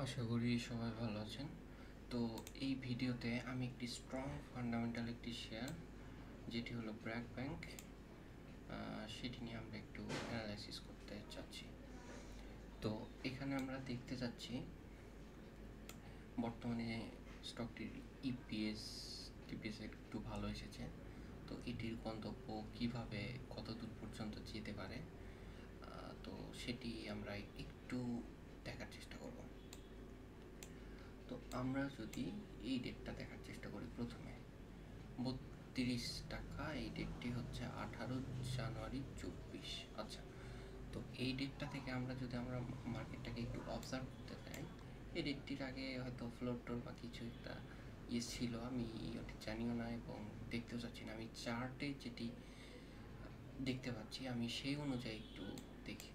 আশা করি সবাই ভালো আছেন। তো এই ভিডিওতে আমি একটি স্ট্রং ফান্ডামেন্টাল একটি শেয়ার, যেটি হলো ব্র্যাক ব্যাংক, সেটি নিয়ে আমরা একটু অ্যানালাইসিস করতে চাচ্ছি। তো এখানে আমরা দেখতে চাচ্ছি বর্তমানে স্টকটির টিপিএস একটু ভালো এসেছে। তো এটির গন্তব্য কিভাবে কত দূর পর্যন্ত যেতে পারে, তো সেটি আমরা একটু দেখার চেষ্টা করব। তো আমরা যদি এই ডেটটা দেখার চেষ্টা করি, প্রথমে 32 টাকা, এই ডেটটি হচ্ছে 18 জানুয়ারি 24। আচ্ছা, তো এই ডেটটা থেকে আমরা যদি মার্কেটটাকে একটু অবজার্ভ করতে চাই, এই ডেটটির আগে হয়তো ফ্লোর টোর বা কিছু একটা ছিল, আমি ওটি জানিও না এবং দেখতেও চাচ্ছি না। আমি চার্টে যেটি দেখতে পাচ্ছি আমি সেই অনুযায়ী একটু দেখি।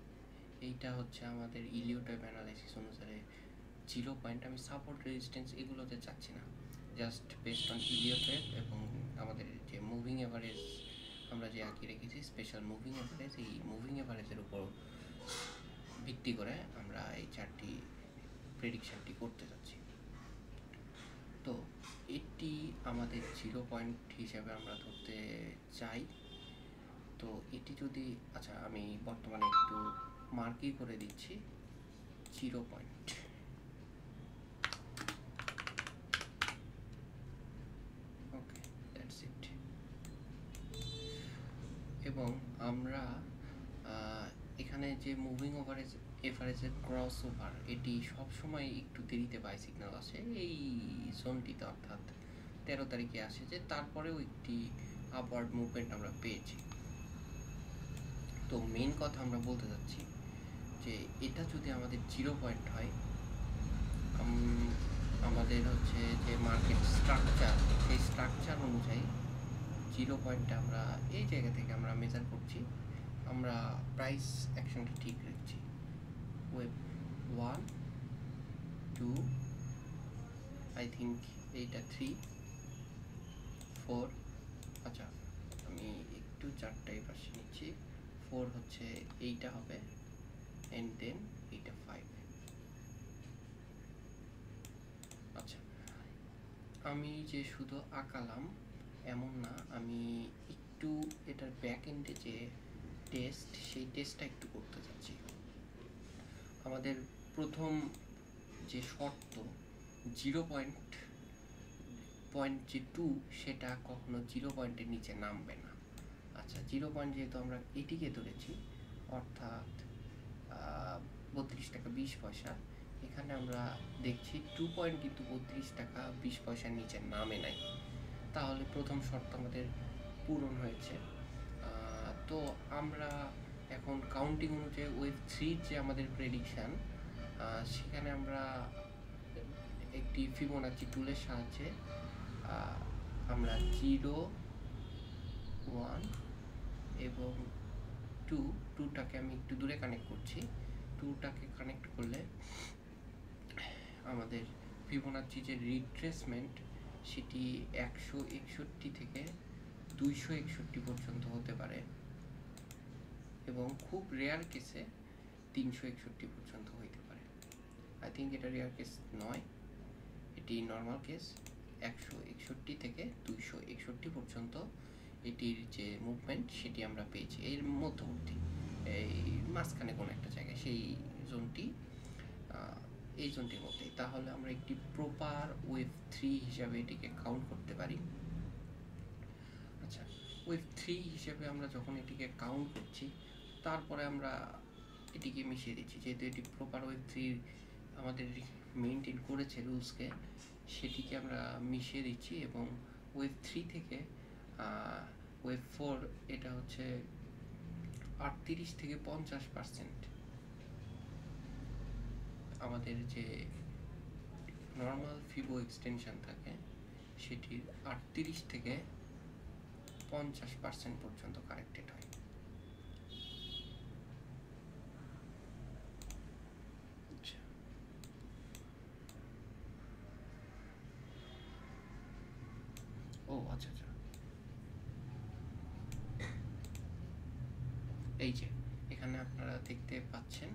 এইটা হচ্ছে আমাদের ইলিওটাইপ অ্যানালাইসিস অনুসারে 0 পয়েন্ট। আমি সাপোর্ট রেজিস্ট্যান্স এগুলোতে চাচ্ছি না, জাস্ট বেসড অন ইলিওটাইপ এবং আমাদের যে মুভিং এভারেজ আমরা যে আঁকিয়ে রেখেছি, স্পেশাল মুভিং এভারেজ, এই মুভিং এভারেজের উপর ভিত্তি করে আমরা এই চারটি প্রেডিকশানটি করতে যাচ্ছি। তো এটি আমাদের 0 পয়েন্ট হিসাবে আমরা ধরতে চাই। তো এটি যদি, আচ্ছা আমি বর্তমানে একটু মার্কই করে দিচ্ছি 0 পয়েন্ট। Okay, that's it. এবং আমরা এখানে যে মুভিং এভারেজের ক্রস ওভার, এটি সবসময় একটু দেরিতে পায় সিগন্যাল আসে এই জোনটিতে, অর্থাৎ 13 তারিখে আসে, যে তারপরেও একটি আপওয়ার্ড মুভমেন্ট আমরা পেয়েছি। তো মেন কথা আমরা বলতে যাচ্ছি যে এটা যদি আমাদের 0 পয়েন্ট হয়, আমাদের হচ্ছে যে মার্কেট স্ট্রাকচার, সেই স্ট্রাকচার অনুযায়ী 0 পয়েন্টটা আমরা এই জায়গা থেকে আমরা মেজার করছি, আমরা প্রাইস অ্যাকশনটা ঠিক রাখছি। ওয়েব 1 2, আই থিঙ্ক এইটা 3 4। আচ্ছা, আমি একটু চারটাই পাশে নিচ্ছি। 4 হচ্ছে এইটা হবে, অ্যান্ড দেন এইটা 5। আচ্ছা, আমি যে শুধু আঁকালাম এমন না, আমি একটু এটার ব্যাক এন্ডে যে টেস্ট, সেই টেস্টটা একটু করতে চাচ্ছি। আমাদের প্রথম যে শর্ত 0 পয়েন্ট যে 2, সেটা কখনো 0 পয়েন্টের নিচে নামবে না। আচ্ছা, 0 পয়েন্ট যেহেতু আমরা এটিকে ধরেছি, অর্থাৎ 32 টাকা 20 পয়সা, এখানে আমরা দেখছি 2 পয়েন্ট কিন্তু 32 টাকা 20 পয়সার নিচে নামে নাই, তাহলে প্রথম শর্ত আমাদের পূরণ হয়েছে। তো আমরা এখন কাউন্টিং অনুযায়ী ওয়েভ 3 যে আমাদের প্রেডিকশান, সেখানে আমরা একটি ফিবোনাচি টুলের সাহায্যে আমরা 0 1 এবং 2টাকে আমি একটু দূরে কানেক্ট করছি। 2টাকে কানেক্ট করলে আমাদের ফিবোনাচি যে রিট্রেসমেন্ট, সেটি 161 থেকে 261 পর্যন্ত হতে পারে, এবং খুব রেয়ার কেসে 361 পর্যন্ত হইতে পারে। আই থিঙ্ক এটা রেয়ার কেস নয়, এটি নর্মাল কেস। 161 থেকে 261 পর্যন্ত এটির যে মুভমেন্ট, সেটি আমরা পেয়েছি এর মধ্যবর্তী, এই মাঝখানে কোনো একটা জায়গায়, সেই জোনটি, এই জোনটির মধ্যেই। তাহলে আমরা একটি প্রপার ওয়েভ 3 হিসাবে এটিকে কাউন্ট করতে পারি। আচ্ছা, ওয়েভ 3 হিসেবে আমরা যখন এটিকে কাউন্ট করছি, তারপরে আমরা এটিকে মিশিয়ে দিচ্ছি, যেহেতু এটি প্রপার ওয়েভ 3 আমাদের মেনটেন করেছে রুলসকে, সেটিকে আমরা মিশিয়ে দিচ্ছি। এবং ওয়েভ 3 থেকে ওয়েভ 4, এটা হচ্ছে 38 থেকে 50% আমাদের যে নর্মাল ফিবো এক্সটেনশন থাকে, সেটির 38 থেকে 50% পর্যন্ত কারেক্টেড হয়। ও আচ্ছা আচ্ছা, এই যে এখানে আপনারা দেখতে পাচ্ছেন,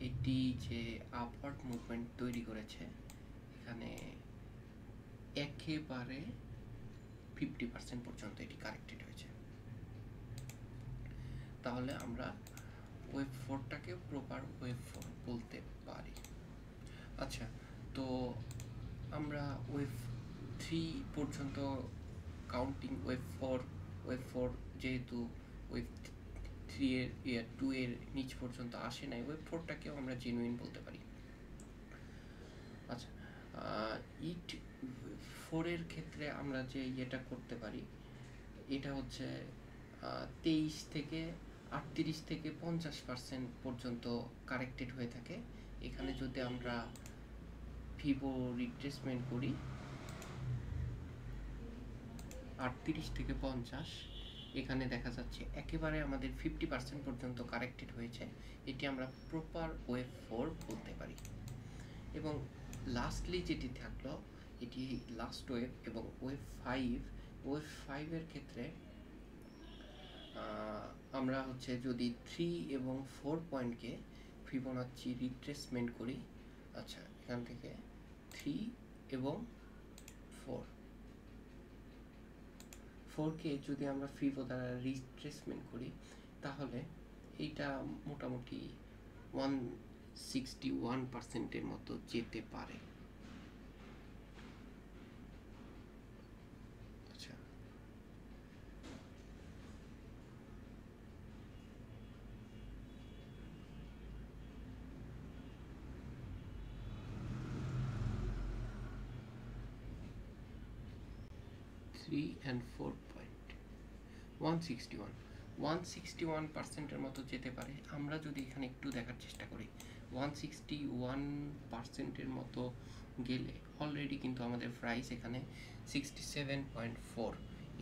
এটি যে আপওয়ার্ড মুভমেন্ট তৈরি করেছে, এখানে একেবারে 50% পর্যন্ত এটি কারেক্টেড হয়েছে, তাহলে আমরা ওয়েভ 4টাকে প্রপার ওয়েভ 4 বলতে পারি। আচ্ছা, তো আমরা ওয়েভ 3 পর্যন্ত কাউন্টিং, ওয়েভ 4 যেহেতু ওয়েভ 3 এর 2 এর নিচ পর্যন্ত আসে নাই, ওয়েভ 4টাকেও আমরা জেনুইন বলতে পারি। আচ্ছা, ইট 4 এর ক্ষেত্রে আমরা যে এটা করতে পারি, এটা হচ্ছে 23 থেকে 38 থেকে 50% পর্যন্ত কারেক্টেড হয়ে থাকে। এখানে যদি আমরা ভিভো রিট্রেসমেন্ট করি 38 থেকে 50, এখানে দেখা যাচ্ছে একেবারে আমাদের 50% পর্যন্ত কারেক্টেড হয়েছে, এটি আমরা প্রপার ওয়েভ 4 বলতে পারি। এবং লাস্টলি যেটি থাকলো, এটি লাস্ট ওয়েভ এবং ওয়েভ 5 এর ক্ষেত্রে আমরা হচ্ছে যদি 3 এবং 4 পয়েন্টকে ফিবোনাচ্চি রিট্রেসমেন্ট করি, আচ্ছা এখান থেকে 3 এবং 4কে যদি আমরা ফিবো দ্বারা রিট্রেসমেন্ট করি, তাহলে এইটা মোটামুটি 161%-এর মতো যেতে পারে। আচ্ছা, থ্রি অ্যান্ড 4 পয়েন্ট 161%-এর মতো যেতে পারে। আমরা যদি এখানে একটু দেখার চেষ্টা করি, 161%-এর মতো গেলে অলরেডি কিন্তু আমাদের প্রাইস এখানে 67.4,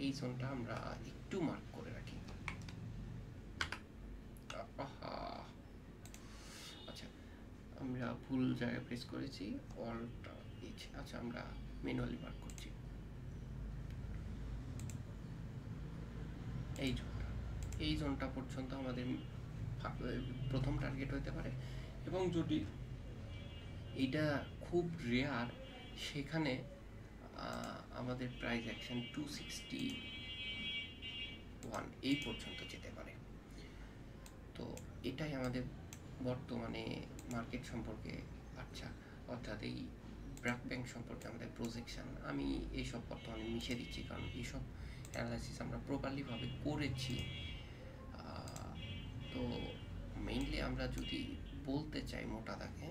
এই জোনটা আমরা একটু মার্ক করে রাখি। আচ্ছা, আমরা ভুল জায়গায় প্রেস করেছি, অল্ট এইচ। আচ্ছা, আমরা ম্যানুয়ালি মার্ক করছি। এই জোনটা পর্যন্ত আমাদের প্রথম টার্গেট হতে পারে, এবং যদি এটা খুব রেয়ার, সেখানে আমাদের প্রাইস অ্যাকশন 261 এই পর্যন্ত যেতে পারে। তো এটাই আমাদের বর্তমানে মার্কেট সম্পর্কে, আচ্ছা অর্থাৎ এই ব্র্যাক ব্যাংক সম্পর্কে আমাদের প্রজেকশন। আমি এইসব বর্তমানে মিশে দিচ্ছি, কারণ এইসব অ্যানালাইসিস আমরা প্রপারলিভাবে করেছি। তো মেইনলি আমরা যদি বলতে চাই মোটা দাগে,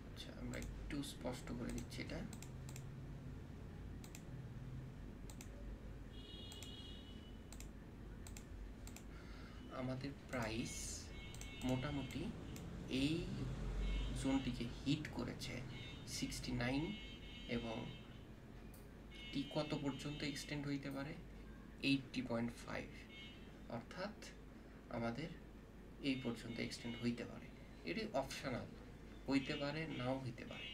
আচ্ছা আমরা একটু স্পষ্ট করে দিচ্ছি এটা। আমাদের প্রাইস মোটামুটি এই জোনটিকে হিট করেছে 69, এবং এটি কত পর্যন্ত এক্সটেন্ড হইতে পারে 80.5, অর্থাৎ আমাদের এই পর্যন্ত এক্সটেন্ড হইতে পারে। এটি অপশনাল, হইতে পারে নাও হইতে পারে।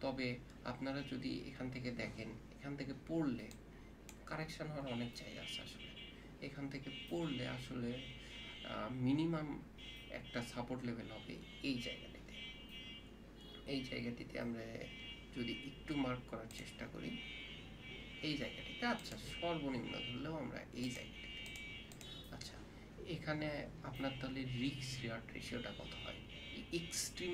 তবে আপনারা যদি এখান থেকে দেখেন, এখান থেকে পড়লে কারেকশন হওয়ার অনেক জায়গা আছে। আসলে এখান থেকে পড়লে আসলে মিনিমাম একটা সাপোর্ট লেভেল হবে এই জায়গাটিতে আমরা যদি একটু মার্ক করার চেষ্টা করি, এই জায়গাটিতে, আচ্ছা সর্বনিম্ন ধরলেও আমরা এই জায়গাটিতে। আচ্ছা, এখানে আপনার তাহলে রিস্ক রিওয়ার্ড রেশিওটা কত হয়? এক্সট্রিম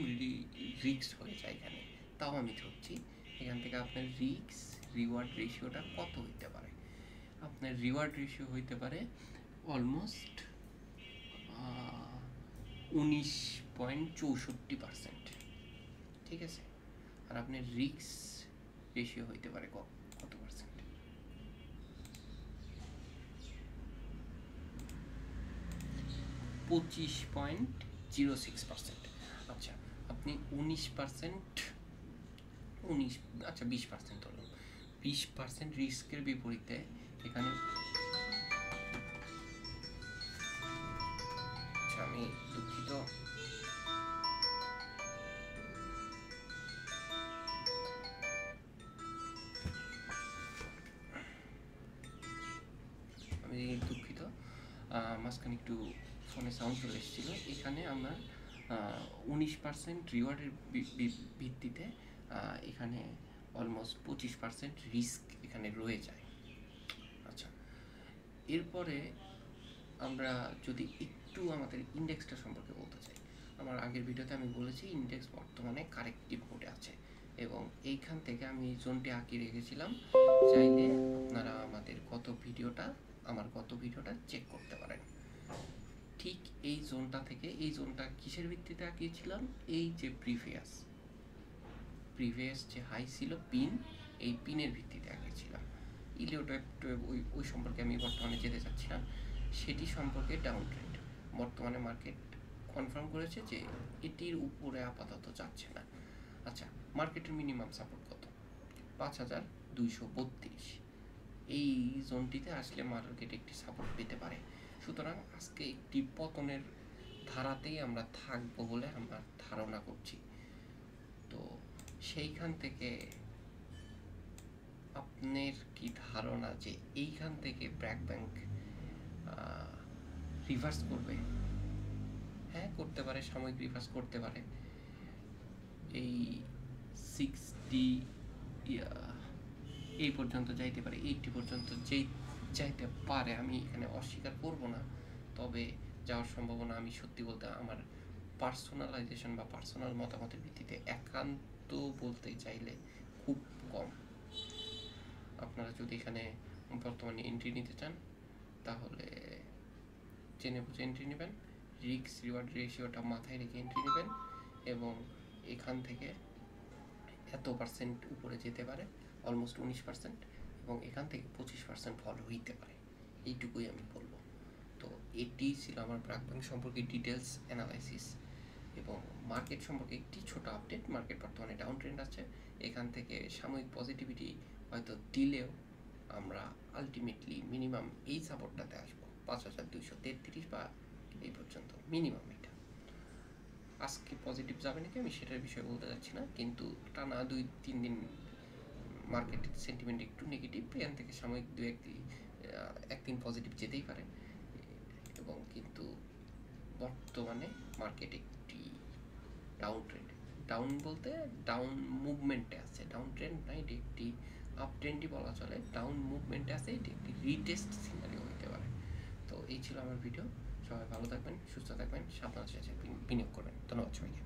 রিস্ক হয়ে যায় এখানে, তাও আমি ধরছি। এখান থেকে আপনার রিস্ক রিওয়ার্ড রেশিওটা কত হইতে পারে? আপনার রিওয়ার্ড রেশিও হইতে পারে অলমোস্ট 19.64%, ঠিক আছে? আর আপনার রিস্ক রেশিও হইতে পারে কত পার্সেন্ট? 25.06%। আচ্ছা, আপনি 19%, আচ্ছা 20% ধরুন, 20% রিস্কের বিপরীতে এখানে, আচ্ছা আমি দুঃখিত, মাঝখানে একটু ফোনে সাউন্ড চলে এসেছিল। এখানে আমরা 19% রিওয়ার্ডের ভিত্তিতে এখানে অলমোস্ট 25% রিস্ক এখানে রয়ে যায়। আচ্ছা, এরপরে আমরা যদি একটু আমাদের ইন্ডেক্সটা সম্পর্কে বলতে চাই, আমার আগের ভিডিওতে আমি বলেছি ইন্ডেক্স বর্তমানে কারেক্টিভ মোডে আছে এবং এইখান থেকে আমি এই জোনটি আঁকিয়ে রেখেছিলাম। চাইলে আপনারা আমার গত ভিডিওটা চেক করতে পারেন। ঠিক এই জোনটা থেকে, এই জোনটা কিসের ভিত্তিতে আঁকিয়েছিলাম, এই যে প্রিভিয়াস যে হাই ছিল পিন, এই পিনের ভিত্তিতে আঁকিয়েছিলাম। ইলিওটয়েড ওই সম্পর্কে আমি বর্তমানে যেতে চাচ্ছি না, সেটি সম্পর্কে ডাউন ট্রেন্ড বর্তমানে মার্কেট কনফার্ম করেছে যে এটির উপরে আপাতত যাচ্ছে না। আচ্ছা, মার্কেটের মিনিমাম সাপোর্ট কত? 5232। এই জোনটিতে আসলে মার্কেট একটি সাপোর্ট পেতে পারে। সুতরাং আজকে একটি পতনের ধারাতেই আমরা থাকবো বলে আমরা ধারণা করছি। তো সেইখান থেকে আপনার কি ধারণা যে এইখান থেকে ব্র্যাক ব্যাংক রিভার্স করবে? হ্যাঁ, করতে পারে, সাময়িক রিভার্স করতে পারে। এই 60 এই পর্যন্ত যাইতে পারে, 80 পর্যন্ত যাইতে পারে, আমি এখানে অস্বীকার করব না। তবে যাওয়ার সম্ভাবনা, আমি সত্যি বলতে আমার পার্সোনালাইজেশন বা পার্সোনাল মতামতের ভিত্তিতে একান্ত বলতে চাইলে খুব কম। আপনারা যদি এখানে বর্তমানে এন্ট্রি নিতে চান তাহলে জেনে বুঝে এন্ট্রি নেবেন, রিস্ক রিওয়ার্ড রেশিওটা মাথায় রেখে এন্ট্রি নেবেন এবং এখান থেকে এত পার্সেন্ট উপরে যেতে পারে, অলমোস্ট 19%, এবং এখান থেকে 25% ফল হইতে পারে, এইটুকুই আমি বলবো। তো এটি ছিল আমার ব্র্যাক ব্যাংক সম্পর্কে ডিটেলস অ্যানালাইসিস এবং মার্কেট সম্পর্কে একটি ছোট আপডেট। মার্কেট বর্তমানে ডাউন ট্রেন্ড আছে, এখান থেকে সাময়িক পজিটিভিটি হয়তো দিলেও আমরা আলটিমেটলি মিনিমাম এই সাপোর্টটাতে আসবো 5233 বা এই পর্যন্ত মিনিমাম। এটা আজকে পজিটিভ যাবে নাকি আমি সেটার বিষয়ে বলতে যাচ্ছি না, কিন্তু টানা 2-3 দিন মার্কেটের সেন্টিমেন্ট একটু নেগেটিভ, এখান থেকে সাময়িক একদিন পজিটিভ যেতেই পারে। এবং কিন্তু বর্তমানে মার্কেট একটি ডাউন ট্রেন্ড, ডাউন বলতে ডাউন মুভমেন্টে আছে, ডাউন ট্রেন্ড না, এটি একটি আপ ট্রেন্ডই বলা চলে, ডাউন মুভমেন্টে আছে, এটি একটি রিটেস্ট সিনারিও হতে পারে। তো এই ছিল আমার ভিডিও। সবাই ভালো থাকবেন, সুস্থ থাকবেন, সাবধানতার সাথে বিনিয়োগ করবেন। ধন্যবাদ সবাইকে।